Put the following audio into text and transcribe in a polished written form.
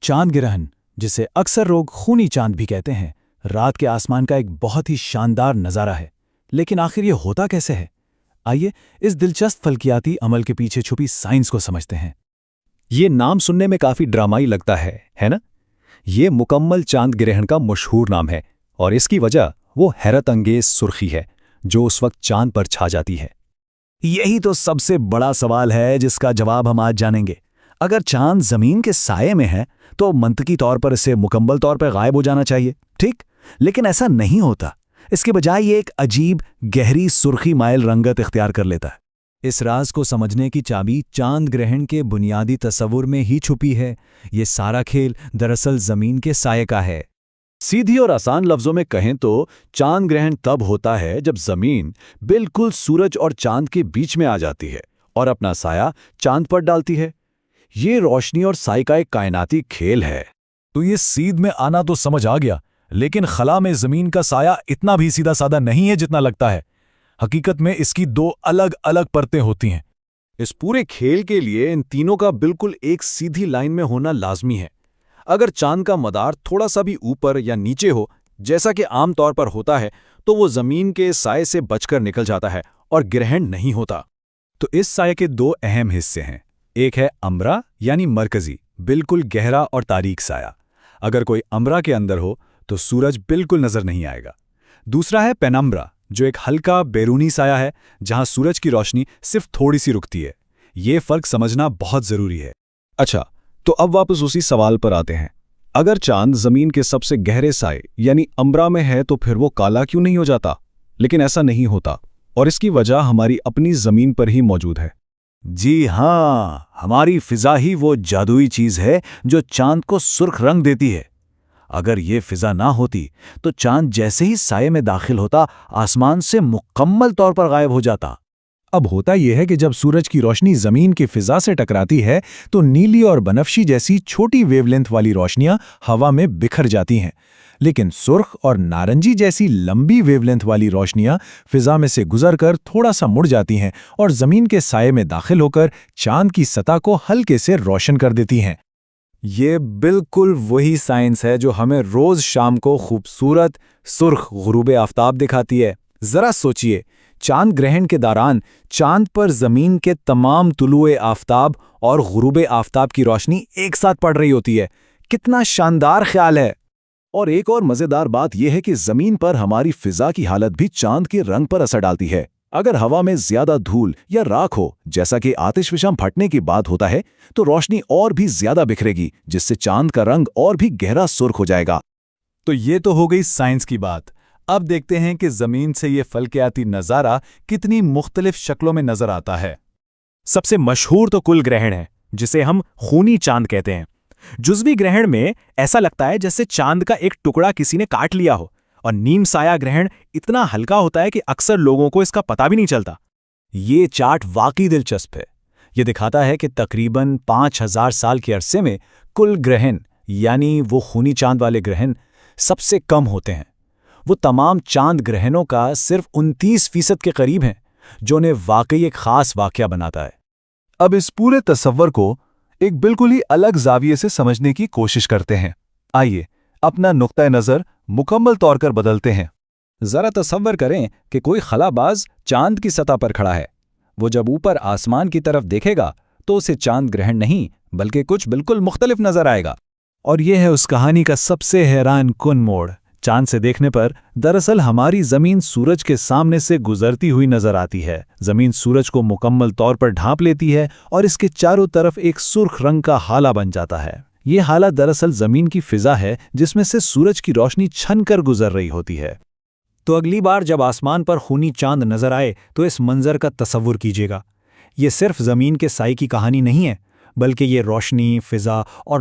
चांद ग्रहण, जिसे अक्सर लोग खूनी चांद भी कहते हैं, रात के आसमान का एक बहुत ही शानदार नज़ारा है। लेकिन आखिर ये होता कैसे है? आइए इस दिलचस्प फल्कियाती अमल के पीछे छुपी साइंस को समझते हैं। ये नाम सुनने में काफी ड्रामाई लगता है ना? ये मुकम्मल चांद ग्रहण का मशहूर नाम है और इसकी वजह वो हैरत अंगेज सुर्खी है जो उस वक्त चांद पर छा जाती है। यही तो सबसे बड़ा सवाल है जिसका जवाब हम आज जानेंगे। अगर चांद जमीन के साये में है तो मंतकी तौर पर इसे मुकम्मल तौर पर गायब हो जाना चाहिए, ठीक? लेकिन ऐसा नहीं होता। इसके बजाय ये एक अजीब गहरी सुर्खी माइल रंगत इख्तियार कर लेता है। इस राज को समझने की चाबी चांद ग्रहण के बुनियादी तस्वुर में ही छुपी है। ये सारा खेल दरअसल जमीन के साये का है। सीधी और आसान लफ्जों में कहें तो चांद ग्रहण तब होता है जब जमीन बिल्कुल सूरज और चांद के बीच में आ जाती है और अपना साया चांद पर डालती है। ये रोशनी और साए का एक कायनाती खेल है। तो ये सीध में आना तो समझ आ गया, लेकिन खला में जमीन का साया इतना भी सीधा साधा नहीं है जितना लगता है। हकीकत में इसकी दो अलग अलग परतें होती हैं। इस पूरे खेल के लिए इन तीनों का बिल्कुल एक सीधी लाइन में होना लाजमी है। अगर चांद का मदार थोड़ा सा भी ऊपर या नीचे हो, जैसा कि आम तौर पर होता है, तो वो जमीन के साए से बचकर निकल जाता है और ग्रहण नहीं होता। तो इस साए के दो अहम हिस्से हैं। एक है अम्बरा यानी मरकजी, बिल्कुल गहरा और तारीक साया। अगर कोई अम्बरा के अंदर हो तो सूरज बिल्कुल नजर नहीं आएगा। दूसरा है पेनम्बरा, जो एक हल्का बैरूनी साया है जहां सूरज की रोशनी सिर्फ थोड़ी सी रुकती है। ये फर्क समझना बहुत जरूरी है। अच्छा, तो अब वापस उसी सवाल पर आते हैं। अगर चांद जमीन के सबसे गहरे साए यानी अम्बरा में है तो फिर वो काला क्यों नहीं हो जाता? लेकिन ऐसा नहीं होता और इसकी वजह हमारी अपनी जमीन पर ही मौजूद है। जी हाँ, हमारी फिजा ही वो जादुई चीज है जो चांद को सुर्ख रंग देती है। अगर ये फिजा ना होती तो चांद जैसे ही साये में दाखिल होता आसमान से मुकम्मल तौर पर गायब हो जाता। अब होता यह है कि जब सूरज की रोशनी जमीन की फिजा से टकराती है तो नीली और बनफशी जैसी छोटी वेवलेंथ वाली रोशनियां हवा में बिखर जाती हैं, लेकिन सुर्ख और नारंगी जैसी लंबी वेवलेंथ वाली रोशनियां फिजा में से गुजरकर थोड़ा सा मुड़ जाती हैं और जमीन के साये में दाखिल होकर चांद की सतह को हल्के से रोशन कर देती हैं। ये बिल्कुल वही साइंस है जो हमें रोज शाम को खूबसूरत सुर्ख गुरूब आफताब दिखाती है। जरा सोचिए, चांद ग्रहण के दौरान चांद पर जमीन के तमाम तुलुए आफताब और गुरूब आफताब की रोशनी एक साथ पड़ रही होती है। कितना शानदार ख्याल है। और एक और मजेदार बात यह है कि जमीन पर हमारी फिजा की हालत भी चांद के रंग पर असर डालती है। अगर हवा में ज्यादा धूल या राख हो, जैसा कि आतिशफिशां फटने की बात होता है, तो रोशनी और भी ज्यादा बिखरेगी, जिससे चांद का रंग और भी गहरा सुर्ख हो जाएगा। तो ये तो हो गई साइंस की बात। अब देखते हैं कि जमीन से ये फल्कियाती नज़ारा कितनी मुख्तलिफ शक्लों में नजर आता है। सबसे मशहूर तो कुल ग्रहण है, जिसे हम खूनी चांद कहते हैं। जुज़वी ग्रहण में ऐसा लगता है जैसे चांद का एक टुकड़ा किसी ने काट लिया हो, और नीम साया ग्रहण इतना हल्का होता है कि अक्सर लोगों को इसका पता भी नहीं चलता। ये चार्ट वाकई दिलचस्प है। ये दिखाता है कि तकरीबन 5000 साल के अरसे में कुल ग्रहण यानी वो खूनी चांद वाले ग्रहण सबसे कम होते हैं। वो तमाम चांद ग्रहणों का सिर्फ 29% के करीब हैं, जो उन्हें वाकई एक खास वाकया बनाता है। अब इस पूरे तस्वर को एक बिल्कुल ही अलग जाविये से समझने की कोशिश करते हैं। आइए अपना नुक्ता नज़र मुकम्मल तौर पर बदलते हैं। जरा तसव्वुर करें कि कोई खलाबाज चांद की सतह पर खड़ा है। वो जब ऊपर आसमान की तरफ देखेगा तो उसे चांद ग्रहण नहीं बल्कि कुछ बिल्कुल मुख्तलिफ नजर आएगा। और यह है उस कहानी का सबसे हैरान कुन मोड़। चांद से देखने पर दरअसल हमारी जमीन सूरज के सामने से गुजरती हुई नजर आती है। जमीन सूरज को मुकम्मल तौर पर ढांप लेती है और इसके चारों तरफ एक सुर्ख रंग का हाला बन जाता है। ये हाला दरअसल जमीन की फिजा है जिसमें से सूरज की रोशनी छन कर गुजर रही होती है। तो अगली बार जब आसमान पर खूनी चांद नजर आए तो इस मंजर का तसव्वुर कीजिएगा। ये सिर्फ जमीन के साए की कहानी नहीं है, बल्कि ये रोशनी, फिजा और